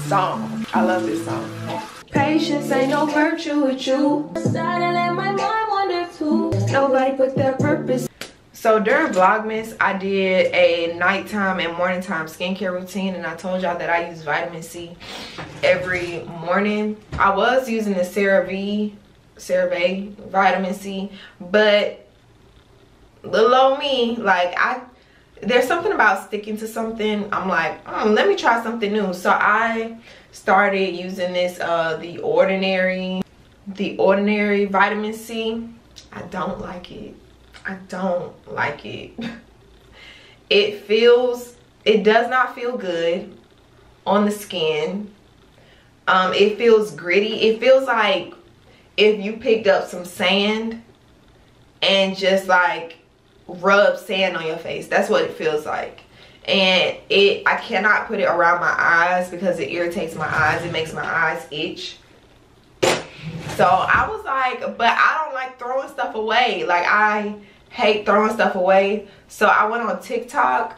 song. I love this song. Patience ain't no virtue with you. Nobody put their purpose. So during Vlogmas, I did a nighttime and morning time skincare routine, and I told y'all that I use vitamin C every morning. I was using the CeraVe vitamin C, but little old me, like there's something about sticking to something. I'm like, let me try something new. So I started using this the ordinary vitamin C. I don't like it. I don't like it. It does not feel good on the skin. It feels gritty. It feels like if you picked up some sand and just like rub sand on your face. That's what it feels like. And I cannot put it around my eyes because it irritates my eyes. It makes my eyes itch. So I was like, but I don't like throwing stuff away. Like, I hate throwing stuff away. So I went on TikTok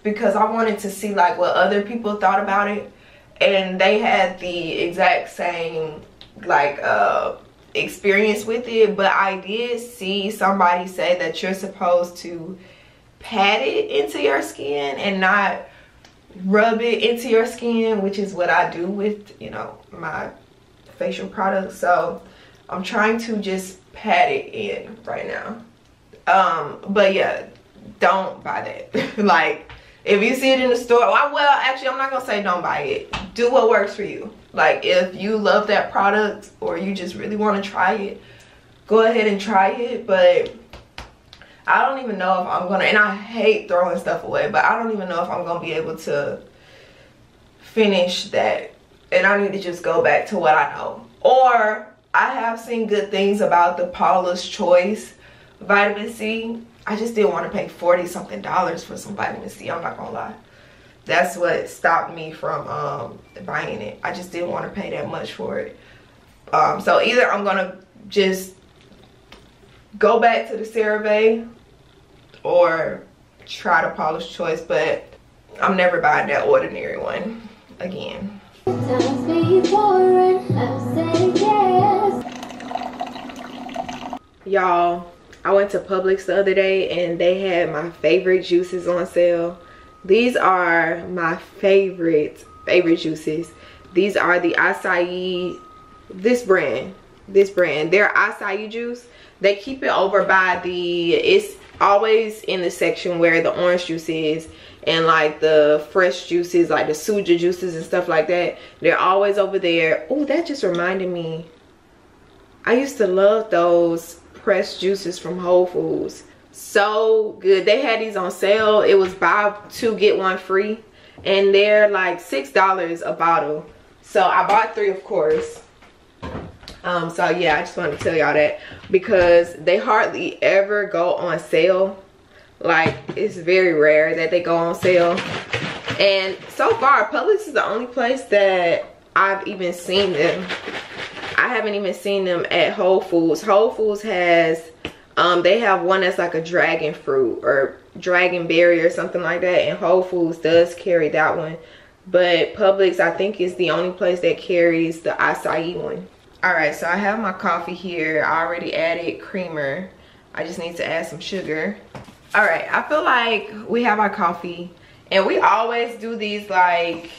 because I wanted to see like what other people thought about it. And they had the exact same like experience with it, but I did see somebody say that you're supposed to pat it into your skin and not rub it into your skin, which is what I do with, you know, my facial products. So I'm trying to just pat it in right now. But yeah, don't buy that. Like, if you see it in the store, well, actually, I'm not gonna say don't buy it. Do what works for you. Like, if you love that product or you just really want to try it, go ahead and try it. But I don't even know if I'm gonna, and I hate throwing stuff away, but I don't even know if I'm gonna be able to finish that. And I need to just go back to what I know. Or I have seen good things about the Paula's Choice vitamin C. I just didn't want to pay $40-something for some vitamin C. I'm not gonna lie. That's what stopped me from buying it. I just didn't want to pay that much for it. So either I'm gonna just go back to the CeraVe or try the Paula's Choice, but I'm never buying that ordinary one again. Y'all, I went to Publix the other day and they had my favorite juices on sale. These are my favorite juices. These are the acai, this brand, their acai juice. They keep it over by it's always in the section where the orange juice is, and like the fresh juices, like the suja juices and stuff like that. They're always over there. Oh, that just reminded me, I used to love those pressed juices from Whole Foods. So good. They had these on sale. It was buy two get one free, and they're like $6 a bottle. So I bought 3, of course. So yeah, I just wanted to tell y'all that because they hardly ever go on sale. Like, it's very rare that they go on sale. And so far, Publix is the only place that I've even seen them. I haven't even seen them at Whole Foods. Whole Foods has they have one that's like a dragon fruit or dragon berry or something like that, and Whole Foods does carry that one. But Publix, I think, is the only place that carries the acai one. Alright, so I have my coffee here. I already added creamer. I just need to add some sugar. Alright, I feel like we have our coffee, and we always do these, like,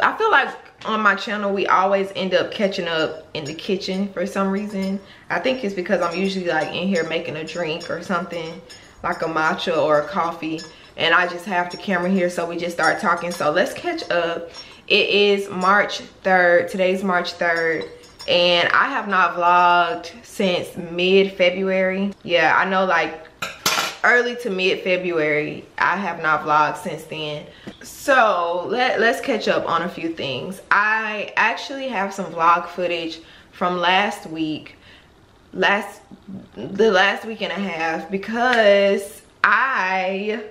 I feel like on my channel we always end up catching up in the kitchen for some reason. I think it's because I'm usually like in here making a drink or something, like a matcha or a coffee, and I just have the camera here, so we just start talking. So let's catch up. It is March 3rd. Today's March 3rd. And I have not vlogged since mid-February. Yeah, I know, like early to mid-February. I have not vlogged since then. So let's catch up on a few things. I actually have some vlog footage from last week. The last week and a half, because I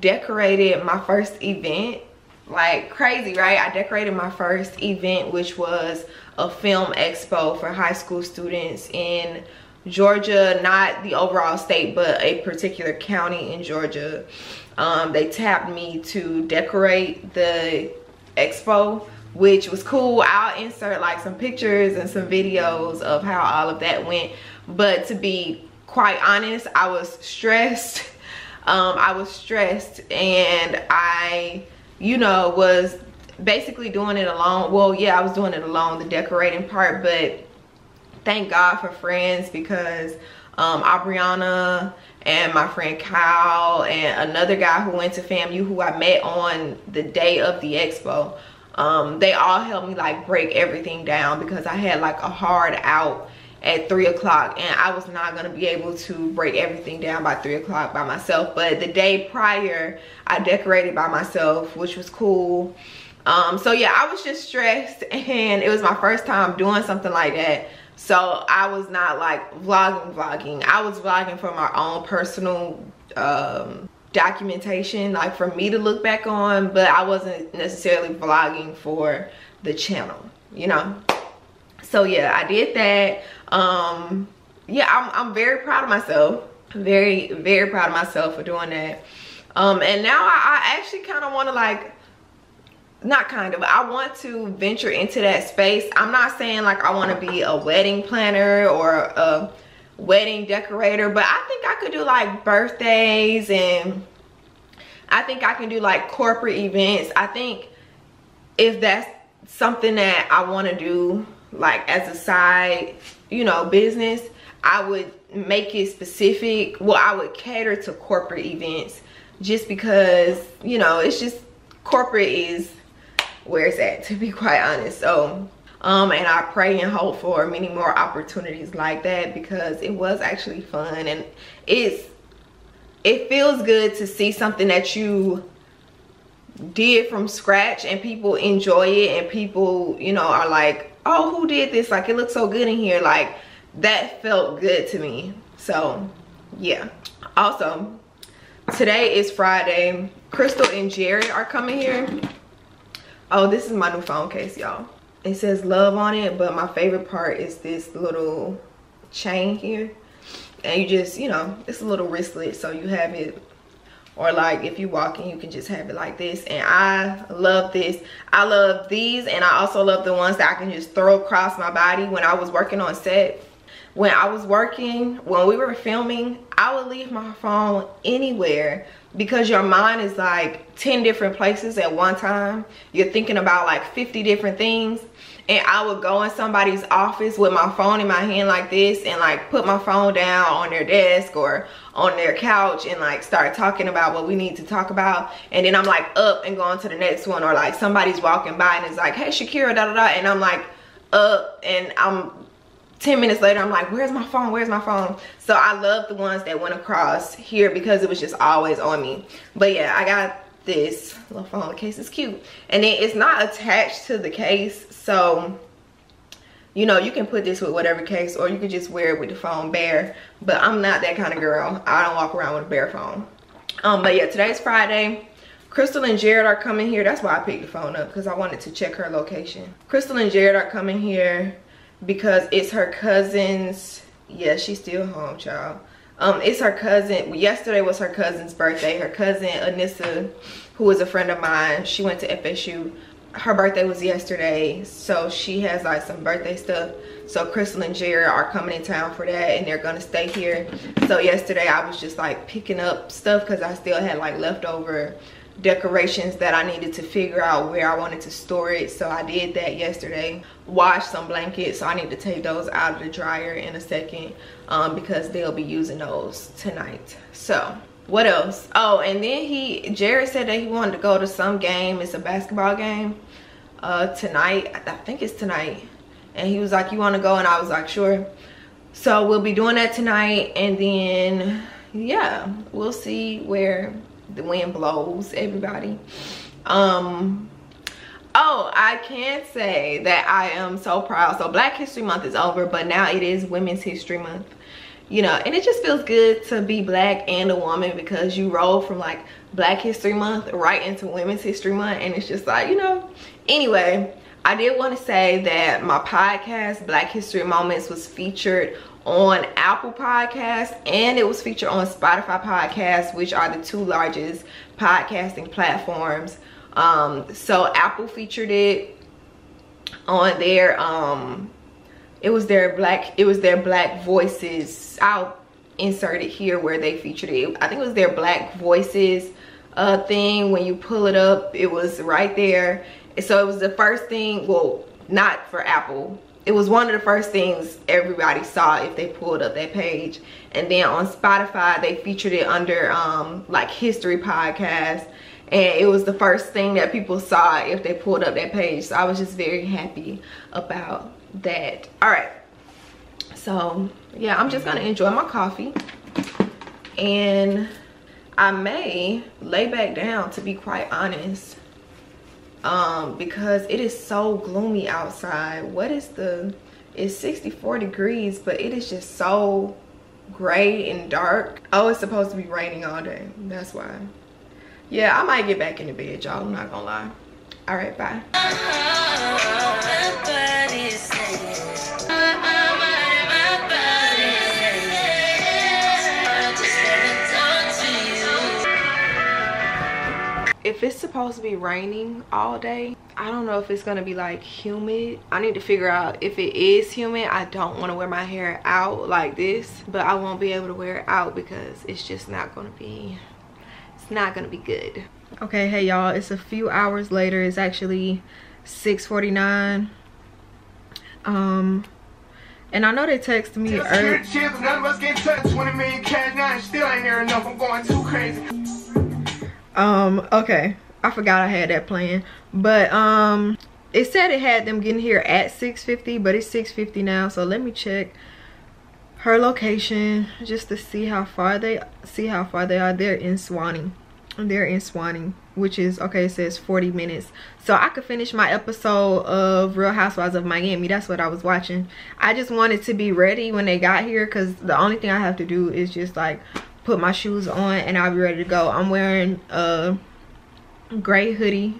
decorated my first event. Like crazy, right? I decorated my first event, which was a film expo for high school students in Georgia, not the overall state, but a particular county in Georgia. They tapped me to decorate the expo which was cool. I'll insert like some pictures and some videos of how all of that went. But to be quite honest, I was stressed. I was stressed, and I, you know, was basically doing it alone. Well, yeah, I was doing it alone, the decorating part, but thank God for friends, because Aubriana and my friend Kyle and another guy who went to FAMU who I met on the day of the expo, they all helped me like break everything down, because I had like a hard out at 3 o'clock, and I was not going to be able to break everything down by 3 o'clock by myself. But the day prior, I decorated by myself, which was cool. So yeah, I was just stressed, and it was my first time doing something like that. So I was not like vlogging. I was vlogging for my own personal documentation, like for me to look back on, but I wasn't necessarily vlogging for the channel, you know. So yeah, I did that. Yeah, I'm very proud of myself. Very proud of myself for doing that. And now I actually kind of want to like, not kind of, I want to venture into that space. I'm not saying like I want to be a wedding planner or a wedding decorator, but I think I could do like birthdays, and I think I can do like corporate events. I think if that's something that I want to do like as a side, you know, business, I would make it specific. Well, I would cater to corporate events, just because, you know, it's just, corporate is where it's at, to be quite honest. So and I pray and hope for many more opportunities like that, because it was actually fun, and it feels good to see something that you did from scratch and people enjoy it, and people, you know, are like, oh, who did this? Like, it looks so good in here. Like, that felt good to me. So yeah. Also, today is Friday. Crystal and Jared are coming here. Oh, this is my new phone case, y'all. It says love on it, but my favorite part is this little chain here. And you just, you know, it's a little wristlet, so you have it, or like if you're walking, you can just have it like this. And I love this. I love these, and I also love the ones that I can just throw across my body. When I was working on set, when we were filming, I would leave my phone anywhere, because your mind is like 10 different places at one time. You're thinking about like 50 different things. And I would go in somebody's office with my phone in my hand like this, and like put my phone down on their desk or on their couch, and like start talking about what we need to talk about. And then I'm like up and going to the next one, or like somebody's walking by and it's like, hey Shaakira, da da da, and I'm like up, and I'm 10 minutes later, I'm like, where's my phone? Where's my phone? So I love the ones that went across here, because it was just always on me. But yeah, I got this little phone. The case is cute, and then it's not attached to the case, so you know, you can put this with whatever case, or you could just wear it with the phone bare. But I'm not that kind of girl. I don't walk around with a bare phone. But yeah, today's Friday. Crystal and Jared are coming here. That's why I picked the phone up, because I wanted to check her location. Crystal and Jared are coming here because it's her cousin's, yeah, she's still home, child. It's her cousin. Yesterday was her cousin's birthday. Her cousin Anissa, who is a friend of mine, she went to FSU. Her birthday was yesterday, so she has like some birthday stuff. So Crystal and Jared are coming in town for that, and they're gonna stay here. So yesterday I was just like picking up stuff, because I still had like leftover decorations that I needed to figure out where I wanted to store it. So I did that yesterday. Washed some blankets, so I need to take those out of the dryer in a second, because they'll be using those tonight. So what else? Oh, and then Jared said that he wanted to go to some game. It's a basketball game tonight. I think it's tonight. And he was like, you want to go? And I was like, sure. So we'll be doing that tonight, and then yeah, we'll see where the wind blows, everybody. Oh, I can say that I am so proud. So Black History Month is over, but now it is Women's History Month, you know, and it just feels good to be black and a woman, because you roll from like Black History Month right into Women's History Month, and it's just like, you know. Anyway, I did want to say that my podcast, Black History Moments, was featured on Apple Podcasts, and it was featured on Spotify Podcasts, which are the two largest podcasting platforms. So Apple featured it, on their it was their black voices. I'll insert it here where they featured it. I think it was their black voices thing. When you pull it up, it was right there. So it was the first thing, well, not for Apple, it was one of the first things everybody saw if they pulled up that page. And then on Spotify, they featured it under like history podcast, and it was the first thing that people saw if they pulled up that page. So I was just very happy about that. All right, so yeah, I'm just gonna enjoy my coffee, and I may lay back down, to be quite honest, because it is so gloomy outside. What is it's 64 degrees, but it is just so gray and dark. Oh, it's supposed to be raining all day, that's why. Yeah, I might get back in the bed, y'all, I'm not gonna lie. All right, bye. If it's supposed to be raining all day, I don't know if it's gonna be like humid. I need to figure out if it is humid. I don't want to wear my hair out like this, but I won't be able to wear it out because it's just not gonna be, it's not gonna be good. Okay, hey y'all, it's a few hours later. It's actually 6:49. And I know they texted me earlier. Okay, I forgot I had that plan, but it said it had them getting here at 6:50, but it's 6:50 now. So let me check her location just to see how far they are. They're in Swanee. Which is, okay, it says 40 minutes. So I could finish my episode of Real Housewives of Miami. That's what I was watching. I just wanted to be ready when they got here, because the only thing I have to do is just like put my shoes on and I'll be ready to go. I'm wearing a gray hoodie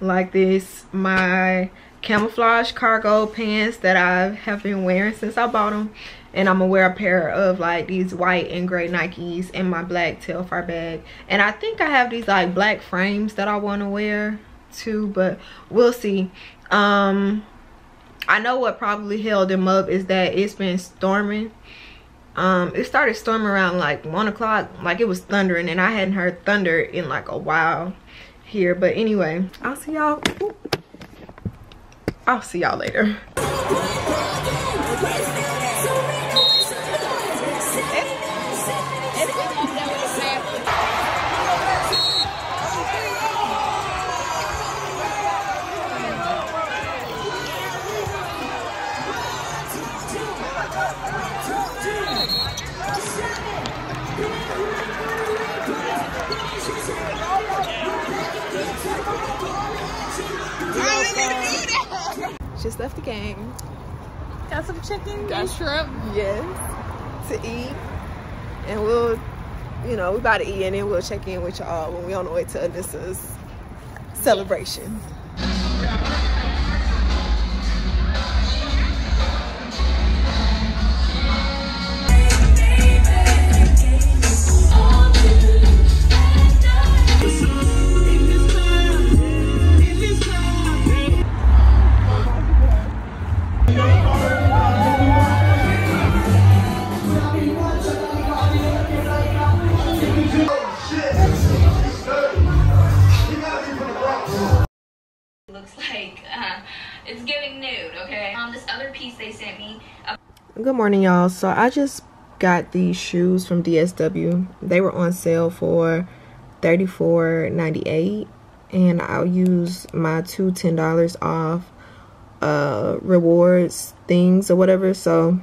like this, my camouflage cargo pants that I have been wearing since I bought them, and I'm gonna wear a pair of like these white and gray Nikes and my black tailfire bag. And I think I have these like black frames that I want to wear too, but we'll see. I know what probably held them up is that it's been storming. It started storming around like 1 o'clock, like it was thundering, and I hadn't heard thunder in like a while here. But anyway, I'll see y'all later. Just left the game. Got some chicken and shrimp. Yes, to eat. And we'll, you know, we about to eat, and then we'll check in with y'all when we on the way to Alyssa's celebration. Looks like it's giving nude, okay? This other piece they sent me. Good morning, y'all. So I just got these shoes from DSW. They were on sale for $34.98, and I'll use my two $10 off rewards things or whatever. So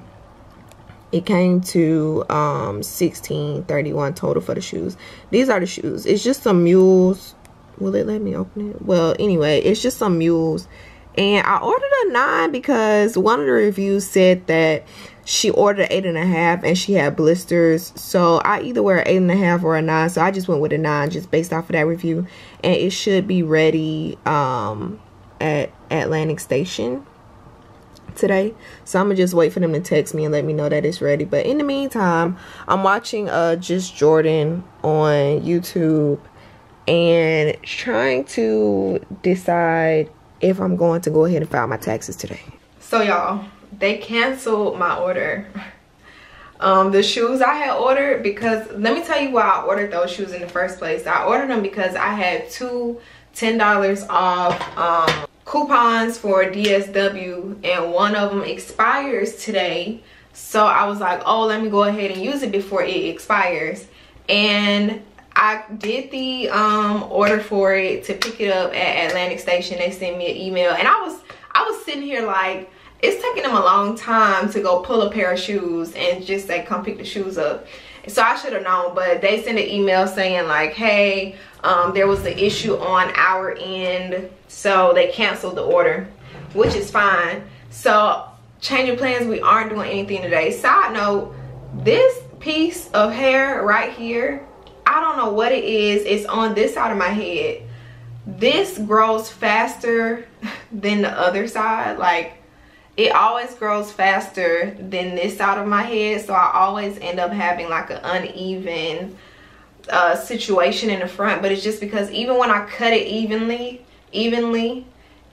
it came to $16.31 total for the shoes. These are the shoes. It's just some mules. Will it let me open it? Well, anyway, it's just some mules. And I ordered a 9 because one of the reviews said that she ordered an 8.5 and she had blisters. So I either wear an 8.5 or a 9. So I just went with a 9 just based off of that review. And it should be ready at Atlantic Station today. So I'm gonna just wait for them to text me and let me know that it's ready. But in the meantime, I'm watching Just Jordan on YouTube and trying to decide if I'm going to go ahead and file my taxes today. So y'all, they canceled my order. The shoes I had ordered, because let me tell you why I ordered those shoes in the first place. I ordered them because I had two $10 off coupons for DSW, and one of them expires today. So I was like, oh, let me go ahead and use it before it expires. And I did the order for it to pick it up at Atlantic Station. They sent me an email, and I was sitting here like, it's taking them a long time to go pull a pair of shoes and just say, come pick the shoes up. So I should have known, but they sent an email saying like, hey, there was an issue on our end, so they canceled the order, which is fine. So changing plans, we aren't doing anything today. Side note, this piece of hair right here, I don't know what it is. It's on this side of my head. This grows faster than the other side. Like, it always grows faster than this side of my head, so I always end up having like an uneven situation in the front. But it's just because even when I cut it evenly,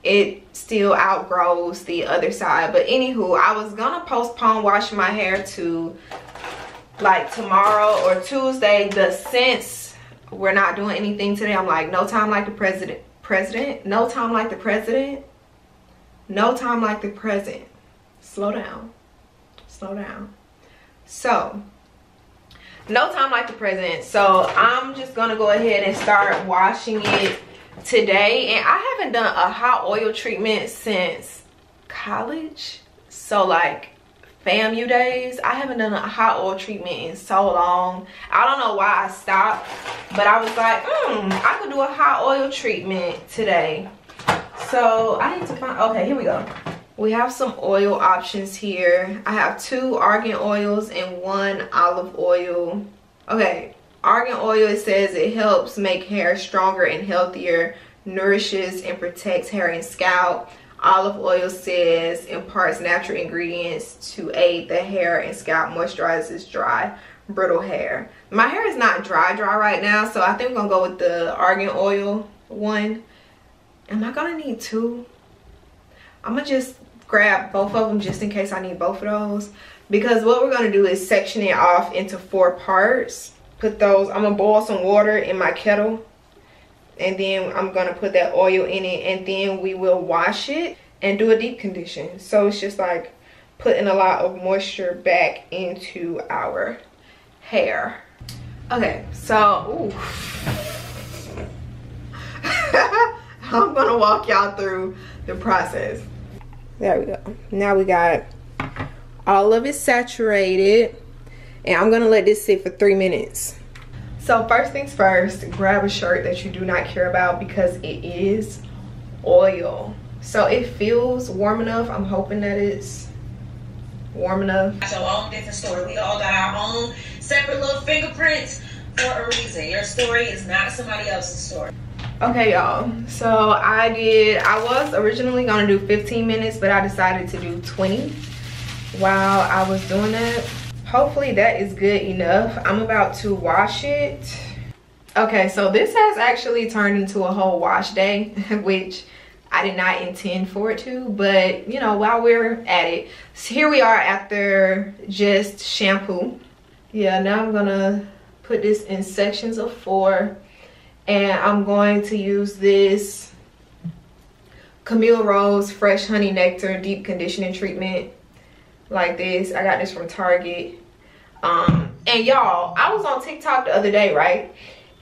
it still outgrows the other side. But anywho, I was gonna postpone washing my hair to like tomorrow or Tuesday, but since we're not doing anything today, I'm like, no time like the president, no time like the president, no time like the present. Slow down, slow down. So no time like the present. So I'm just gonna go ahead and start washing it today. And I haven't done a hot oil treatment since college, so like FAMU days. I haven't done a hot oil treatment in so long. I don't know why I stopped, but I was like, I could do a hot oil treatment today. So I need to find, okay, here we go. We have some oil options here. I have 2 argan oils and 1 olive oil. Okay, argan oil, it says it helps make hair stronger and healthier, nourishes and protects hair and scalp. Olive oil says imparts natural ingredients to aid the hair and scalp, moisturizes dry, brittle hair. My hair is not dry right now, so I think I'm gonna go with the argan oil one. Am I gonna need 2? I'm gonna just grab both of them just in case I need both of those, because what we're gonna do is section it off into 4 parts. Put those, I'm gonna boil some water in my kettle, and then I'm gonna put that oil in it, and then we will wash it and do a deep condition. So it's just like putting a lot of moisture back into our hair. Okay, so I'm gonna walk y'all through the process. There we go. Now we got all of it saturated, and I'm gonna let this sit for 3 minutes. So first things first, grab a shirt that you do not care about, because it is oil. So it feels warm enough. I'm hoping that it's warm enough. Your own different story. We all got our own separate little fingerprints for a reason. Your story is not somebody else's story. Okay, y'all, so I was originally gonna do 15 minutes, but I decided to do 20 while I was doing that. Hopefully that is good enough. I'm about to wash it. Okay, so this has actually turned into a whole wash day, which I did not intend for it to, but you know, while we're at it, so here we are after just shampoo. Yeah, now I'm gonna put this in sections of 4. And I'm going to use this Camille Rose Fresh Honey Nectar Deep Conditioning Treatment like this. I got this from Target. And y'all, I was on TikTok the other day, right?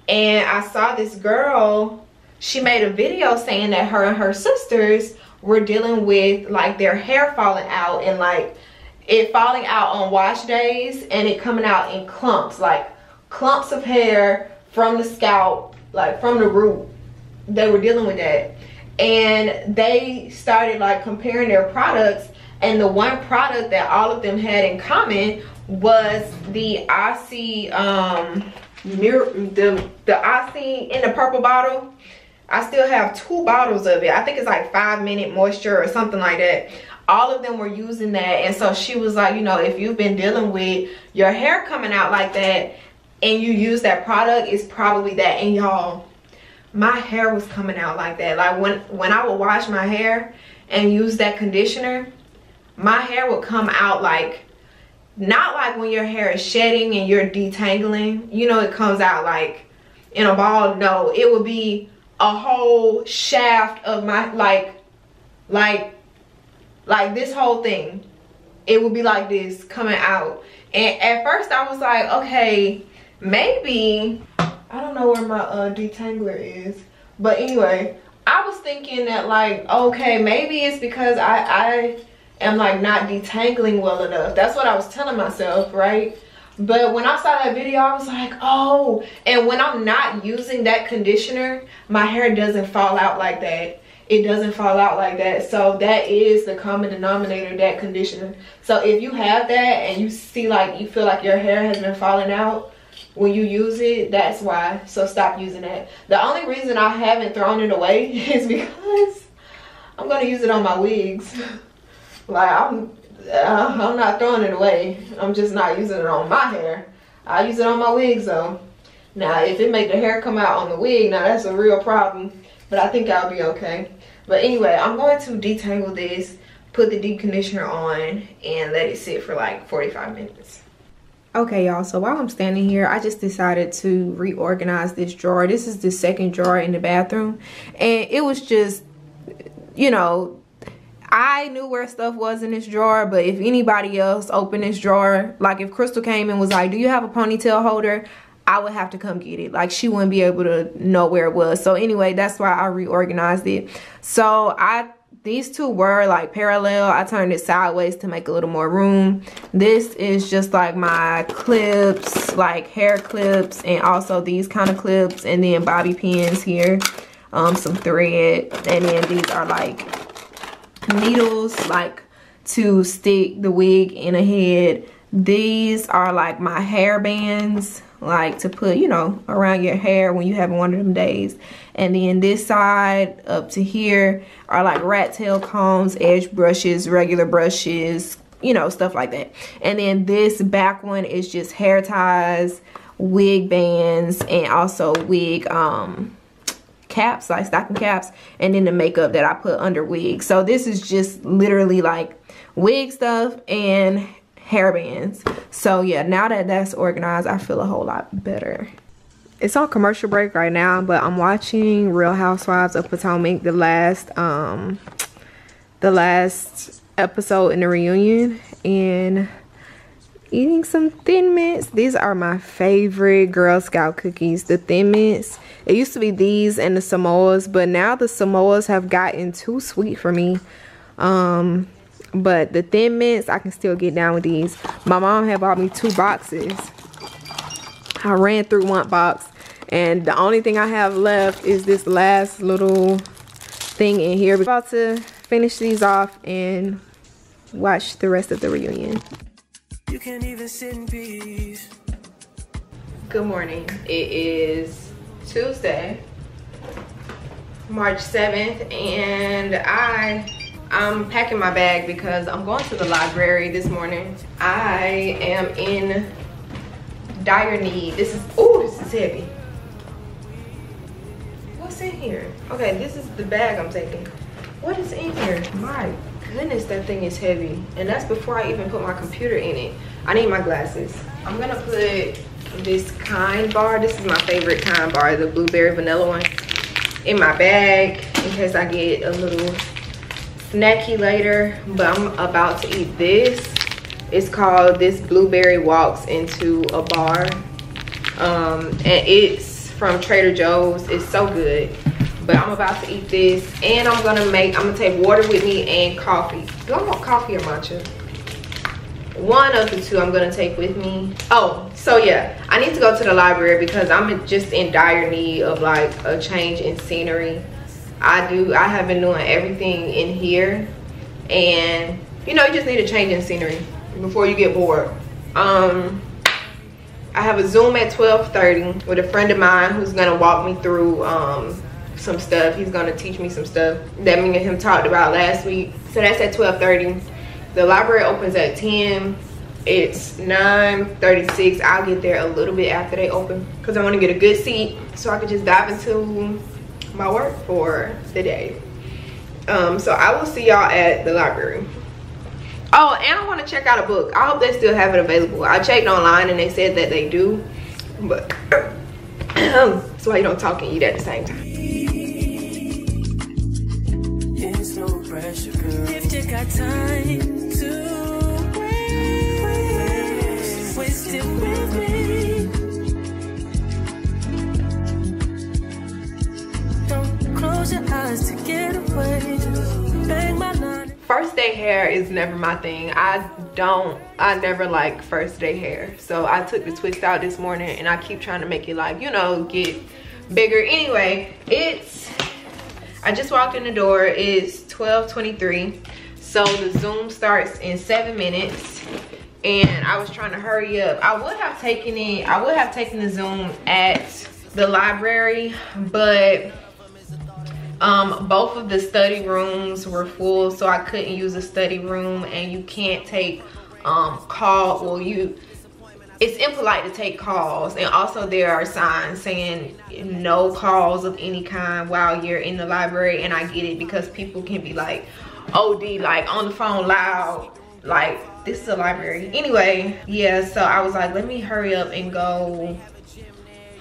And I saw this girl, she made a video saying that her and her sisters were dealing with like their hair falling out, and like it falling out on wash days and it coming out in clumps, like clumps of hair from the scalp, like from the root. They were dealing with that, and they started like comparing their products, and the one product that all of them had in common was the Aussie the Aussie in the purple bottle. I still have 2 bottles of it. I think it's like 5-minute moisture or something like that. All of them were using that, and so she was like, you know, if you've been dealing with your hair coming out like that and you use that product, it's probably that. And y'all, my hair was coming out like that. Like when I would wash my hair and use that conditioner, my hair would come out like, not like when your hair is shedding and you're detangling, you know, it comes out like in a ball. No, it would be a whole shaft of my, like this whole thing. It would be like this coming out. And at first I was like, okay, maybe, I don't know where my detangler is, but anyway, I was thinking that like, okay, maybe it's because I am like not detangling well enough. That's what I was telling myself, right? But when I saw that video, I was like, oh, and when I'm not using that conditioner, my hair doesn't fall out like that. It doesn't fall out like that. So that is the common denominator, that conditioner. So if you have that and you see like, you feel like your hair has been falling out when you use it, that's why. So stop using that. The only reason I haven't thrown it away is because I'm gonna use it on my wigs. Like I'm not throwing it away. I'm just not using it on my hair. I use it on my wigs though. Now if it make the hair come out on the wig, now that's a real problem. But I think I'll be okay. But anyway, I'm going to detangle this, put the deep conditioner on, and let it sit for like 45 minutes. Okay, y'all, so while I'm standing here, I just decided to reorganize this drawer. This is the second drawer in the bathroom. And it was just, you know, I knew where stuff was in this drawer, but if anybody else opened this drawer, like if Crystal came and was like, do you have a ponytail holder? I would have to come get it. Like she wouldn't be able to know where it was. So anyway, that's why I reorganized it. So these two were like parallel. I turned it sideways to make a little more room. This is just like my clips, like hair clips, and also these kind of clips, and then bobby pins here, some thread, and then these are like needles, like to stick the wig in a head. These are like my hair bands, like to put, you know, around your hair when you having one of them days. And then this side up to here are like rat tail combs, edge brushes, regular brushes, you know, stuff like that. And then this back one is just hair ties, wig bands, and also wig caps, like stocking caps, and then the makeup that I put under wigs. So this is just literally like wig stuff and hair bands. So yeah, now that that's organized, I feel a whole lot better. It's on commercial break right now, but I'm watching Real Housewives of Potomac, the last episode in the reunion, and eating some Thin Mints. These are my favorite Girl Scout cookies, the Thin Mints. It used to be these and the Samoas, but now the Samoas have gotten too sweet for me. But the Thin Mints, I can still get down with these. My mom had bought me 2 boxes. I ran through one box, and the only thing I have left is this last little thing in here. We're about to finish these off and watch the rest of the reunion. You can't even sit in peace. Good morning. It is Tuesday, March 7th, and I'm packing my bag because I'm going to the library this morning. I am in dire need. This is heavy. What's in here? Okay, this is the bag I'm taking. What is in here? My goodness, that thing is heavy. And that's before I even put my computer in it. I need my glasses. I'm gonna put this Kind bar. This is my favorite Kind bar, the blueberry vanilla one, in my bag in case I get a little snacky later. But I'm about to eat this. It's called This Blueberry Walks Into a Bar, and it's from Trader Joe's. It's so good. But I'm about to eat this, and I'm gonna take water with me and coffee. Do I want coffee or matcha? One of the two I'm gonna take with me. Oh, so yeah, I need to go to the library because I'm just in dire need of like a change in scenery. I have been doing everything in here, and you know, you just need a change in scenery before you get bored. I have a Zoom at 12:30 with a friend of mine who's gonna walk me through some stuff. He's gonna teach me some stuff that me and him talked about last week. So that's at 12:30. The library opens at 10. It's 9:36. I'll get there a little bit after they open because I want to get a good seat so I can just dive into my work for the day. So I will see y'all at the library. Oh, and I want to check out a book. I hope they still have it available. I checked online and they said that they do, but that's why you don't talk and eat at the same time. It's no pressure, girl. If you got time to waste it with me. Don't close your eyes to get away. Bang my line. First day hair is never my thing. I never like first day hair. So I took the twist out this morning and I keep trying to make it like, you know, get bigger. Anyway, I just walked in the door. It's 12:23. So the Zoom starts in 7 minutes. And I was trying to hurry up. I would have taken the Zoom at the library, but both of the study rooms were full, so I couldn't use a study room, and you can't take it's impolite to take calls, and also there are signs saying no calls of any kind while you're in the library. And I get it, because people can be like OD, like on the phone loud, like this is a library. Anyway, yeah, so I was like, let me hurry up and go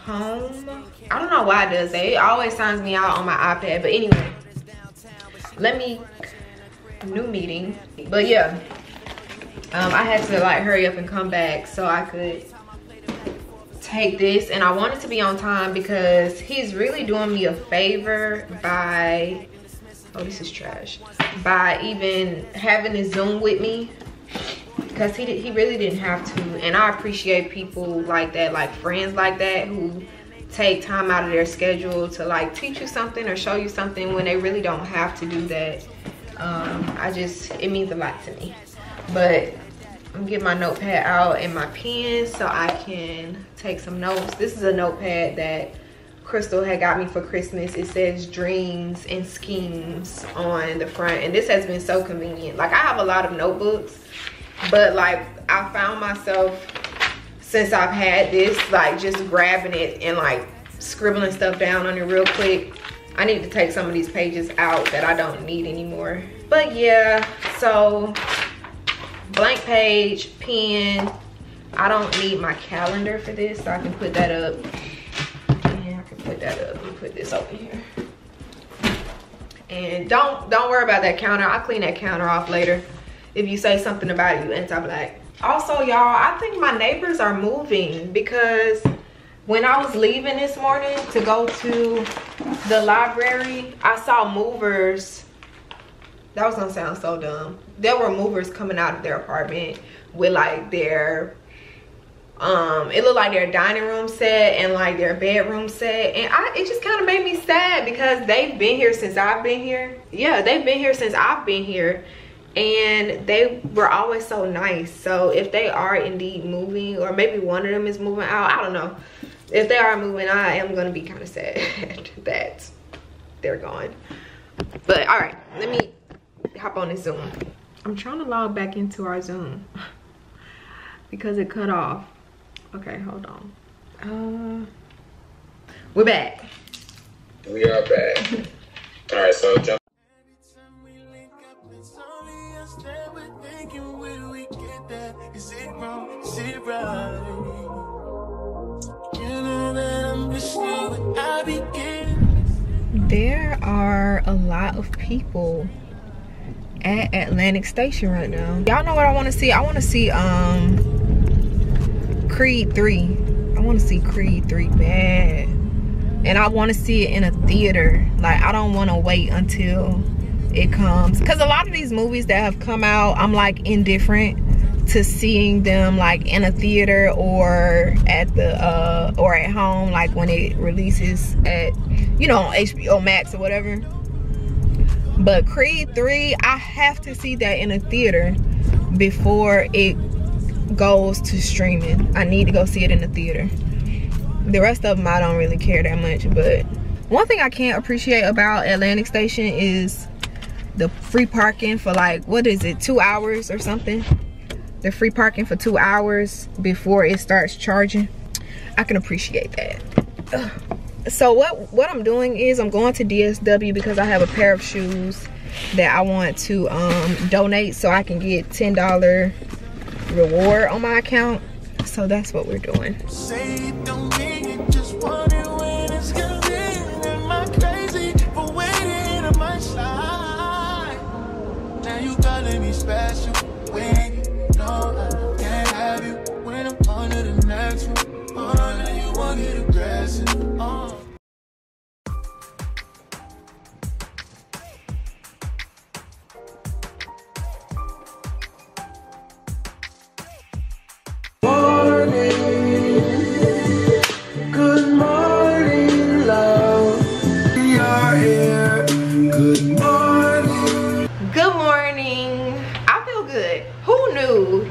home. I don't know why it does that. It always signs me out on my iPad. But anyway, new meeting. But yeah, I had to like hurry up and come back so I could take this. And I wanted to be on time because he's really doing me a favor by, oh, this is trash, by even having the Zoom with me, because he really didn't have to. And I appreciate people like that, like friends like that, who take time out of their schedule to like teach you something or show you something when they really don't have to do that. It means a lot to me. But I'm getting my notepad out and my pen so I can take some notes. This is a notepad that Crystal had got me for Christmas. It says dreams and schemes on the front, and this has been so convenient. Like, I have a lot of notebooks, but like I found myself, since I've had this, like just grabbing it and like scribbling stuff down on it real quick. I need to take some of these pages out that I don't need anymore. But yeah, so blank page, pen. I don't need my calendar for this, so I can put that up. Yeah, I can put that up and put this over here. And don't worry about that counter. I'll clean that counter off later. If you say something about it, you anti-black. Also, y'all, I think my neighbors are moving, because when I was leaving this morning to go to the library, I saw movers. That was gonna sound so dumb. There were movers coming out of their apartment with like their, it looked like their dining room set and like their bedroom set. And it just kind of made me sad, because they've been here since I've been here. Yeah, they've been here since I've been here. And they were always so nice. So if they are indeed moving, or maybe one of them is moving out, I don't know. If they are moving, I am gonna be kind of sad that they're gone. But all right, let me hop on this Zoom. I'm trying to log back into our Zoom because it cut off. Okay, hold on. We're back. We are back. All right, so jump. There are a lot of people at Atlantic Station right now. Y'all know what I want to see? I want to see Creed 3. I want to see Creed 3 bad. And I want to see it in a theater. Like, I don't want to wait until it comes, because a lot of these movies that have come out, I'm like indifferent to seeing them like in a theater or at the or at home, like when it releases at, you know, on HBO Max or whatever. But Creed 3, I have to see that in a theater before it goes to streaming. I need to go see it in the theater. The rest of them I don't really care that much. But one thing I can't appreciate about Atlantic Station is the free parking for like, what is it, 2 hours or something? The free parking for 2 hours before it starts charging. I can appreciate that. Ugh. So what I'm doing is I'm going to DSW because I have a pair of shoes that I want to donate so I can get $10 reward on my account. So that's what we're doing. Say it don't mean you just want it when it's good. Am I crazy for waiting on my side? Now you calling me special when you know I can't have you. When I'm on to the next one, oh, now you want to get aggressive. Oh.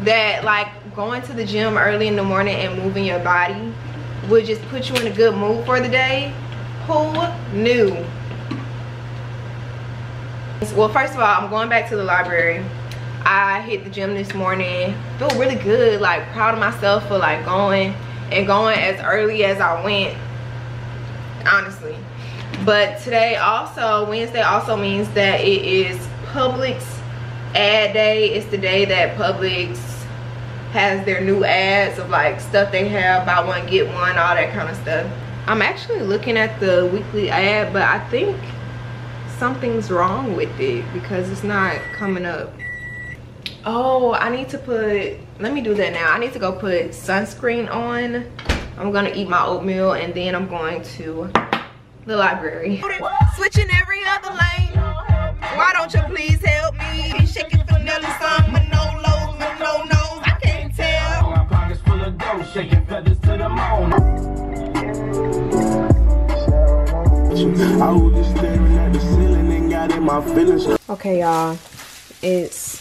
That like going to the gym early in the morning and moving your body would just put you in a good mood for the day? Who knew? Well, first of all, I'm going back to the library. I hit the gym this morning, feel really good, like proud of myself for like going as early as I went, honestly. But today also, Wednesday also means that it is Publix ad day. It's the day that Publix has their new ads of like stuff they have, buy one get one, all that kind of stuff. I'm actually looking at the weekly ad, but I think something's wrong with it because it's not coming up. Oh, I need to put, let me do that now. I need to go put sunscreen on. I'm gonna eat my oatmeal and then I'm going to the library. Switching every other lane. Why don't you please help me? Shaking vanilla song with no lows, with no nose. I can't tell. My pockets full of dough, shaking feathers to the moon. I was just staring at the ceiling and got in my feelings. Okay, y'all. It's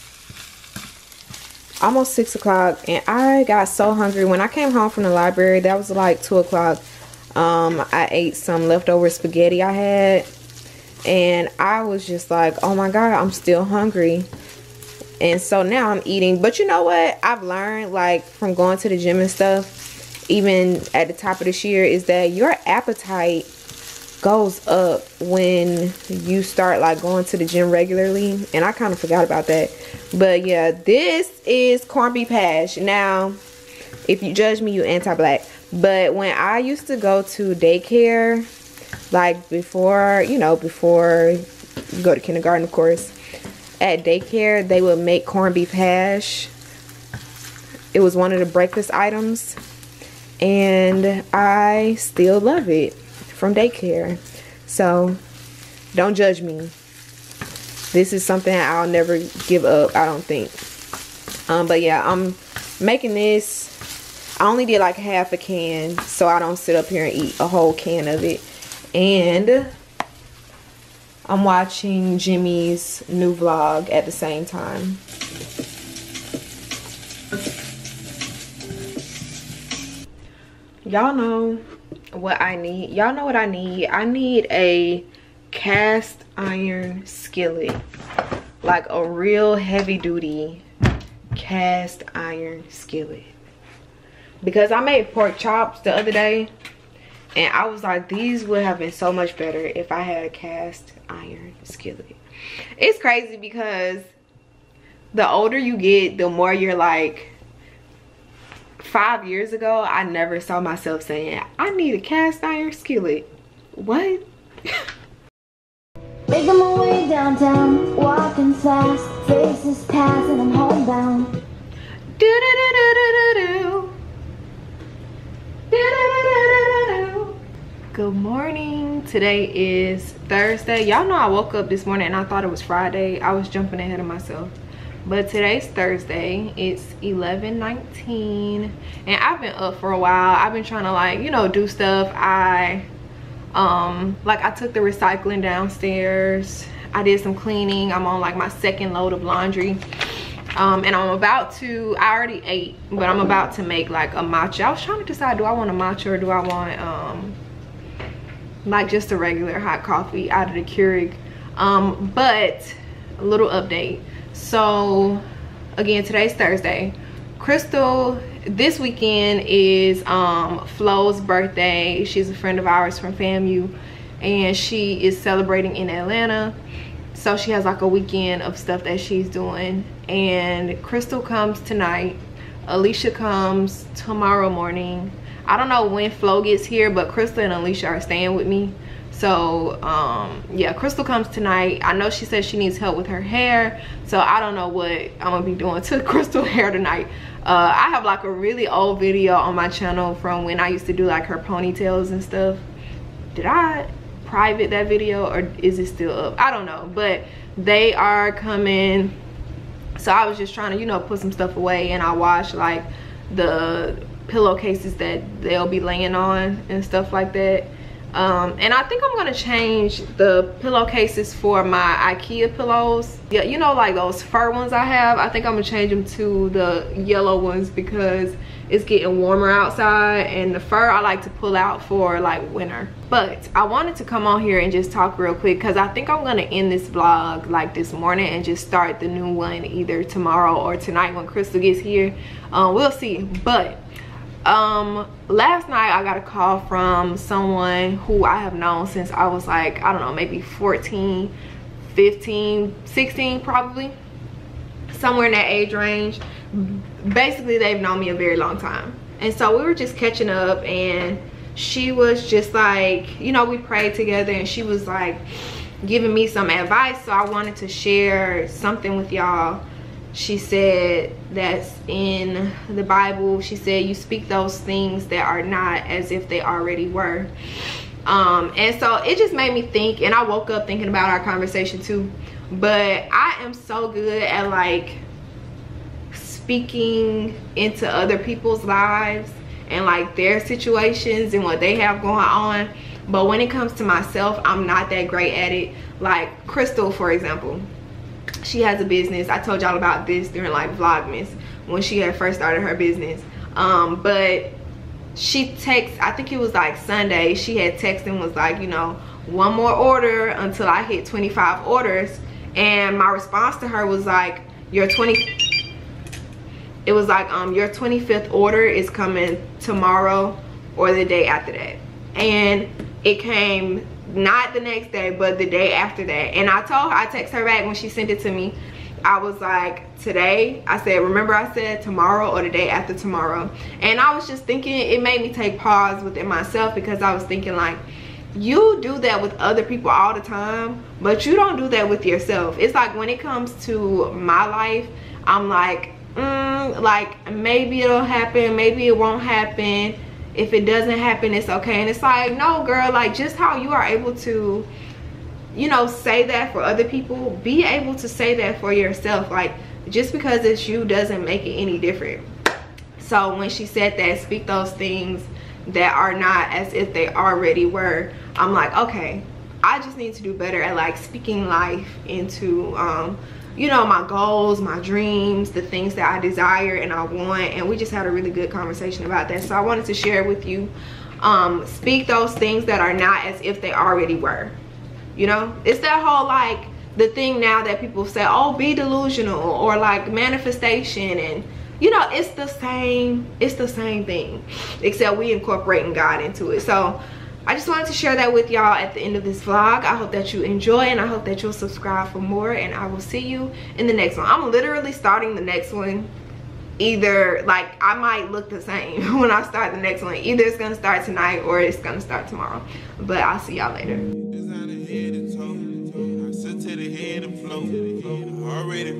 almost 6 o'clock and I got so hungry. When I came home from the library, that was like 2 o'clock. I ate some leftover spaghetti I had. And I was just like, oh my God, I'm still hungry. And so now I'm eating. But you know what? I've learned like from going to the gym and stuff, even at the top of this year, is that your appetite goes up when you start like going to the gym regularly. And I kind of forgot about that. But yeah, this is corned beef hash. Now, if you judge me, you anti-black. But when I used to go to daycare, like before, you know, before you go to kindergarten, of course, at daycare, they would make corned beef hash. It was one of the breakfast items. And I still love it from daycare. So, don't judge me. This is something I'll never give up, I don't think. But yeah, I'm making this. I only did like half a can, so I don't sit up here and eat a whole can of it. And I'm watching Jimmy's new vlog at the same time. Y'all know what I need. Y'all know what I need. I need a cast iron skillet. Like a real heavy duty cast iron skillet. Because I made pork chops the other day. And I was like, these would have been so much better if I had a cast iron skillet. It's crazy because the older you get, the more you're like, 5 years ago, I never saw myself saying, I need a cast iron skillet. What? Making my way downtown, walking fast, faces pass and I'm homebound. Do-do-do-do-do-do-do. Do-do-do-do-do-do. Good morning. Today is Thursday. Y'all know I woke up this morning and I thought it was Friday. I was jumping ahead of myself. But today's Thursday. It's 11:19 and I've been up for a while. I've been trying to, like, you know, do stuff. I took the recycling downstairs. I did some cleaning. I'm on like my second load of laundry. And I'm about to, I already ate, but I'm about to make like a matcha. I was trying to decide, do I want a matcha or do I want like just a regular hot coffee out of the Keurig. But a little update. So again, today's Thursday. Crystal this weekend is Flo's birthday. She's a friend of ours from FAMU, and she is celebrating in Atlanta. So she has like a weekend of stuff that she's doing. And Crystal comes tonight. Alicia comes tomorrow morning. I don't know when Flo gets here, but Crystal and Alicia are staying with me. So yeah, Crystal comes tonight. I know she said she needs help with her hair, so I don't know what I'm gonna be doing to Crystal hair tonight. I have like a really old video on my channel from when I used to do like her ponytails and stuff. Did I private that video or is it still up? I don't know, but they are coming. So I was just trying to, you know, put some stuff away, and I washed like the pillowcases that they'll be laying on and stuff like that. And I think I'm gonna change the pillowcases for my IKEA pillows. Yeah, you know, like those fur ones I have. I think I'm gonna change them to the yellow ones because it's getting warmer outside, and the fur I like to pull out for like winter. But I wanted to come on here and just talk real quick because I think I'm gonna end this vlog like this morning and just start the new one either tomorrow or tonight when Crystal gets here. We'll see. But last night I got a call from someone who I have known since I was like, I don't know, maybe 14, 15, 16 probably, somewhere in that age range. Basically they've known me a very long time, and so we were just catching up, and she was just like, you know, we prayed together, and she was like giving me some advice, so I wanted to share something with y'all. She said that's in the Bible. She said you speak those things that are not as if they already were. And so it just made me think, and I woke up thinking about our conversation too. But I am so good at like speaking into other people's lives and like their situations and what they have going on. But when it comes to myself, I'm not that great at it. Like Crystal, for example, she has a business. I told y'all about this during like Vlogmas when she had first started her business. But she texted, I think it was like Sunday, she had texted and was like, you know, one more order until I hit 25 orders. And my response to her was like, your 25th order is coming tomorrow or the day after that. And it came not the next day, but the day after that. And I told her, I texted her back when she sent it to me. I was like, today, I said, remember I said tomorrow or the day after tomorrow. And I was just thinking, it made me take pause within myself, because I was thinking like, you do that with other people all the time, but you don't do that with yourself. It's like when it comes to my life, I'm like, like maybe it'll happen, maybe it won't happen. If it doesn't happen, it's okay. And it's like, no girl, like just how you are able to, you know, say that for other people, be able to say that for yourself. Like just because it's you doesn't make it any different. So when she said that, speak those things that are not as if they already were, I'm like, okay, I just need to do better at like speaking life into you know, my goals, my dreams, the things that I desire and I want. And we just had a really good conversation about that, so I wanted to share it with you. Speak those things that are not as if they already were. You know, it's that whole like the thing now that people say, oh, be delusional, or like manifestation, and you know, it's the same thing, except we incorporating God into it. So I just wanted to share that with y'all at the end of this vlog. I hope that you enjoy, and I hope that you'll subscribe for more, and I will see you in the next one. I'm literally starting the next one, either like I might look the same when I start the next one. Either it's gonna start tonight or it's gonna start tomorrow, but I'll see y'all later. Already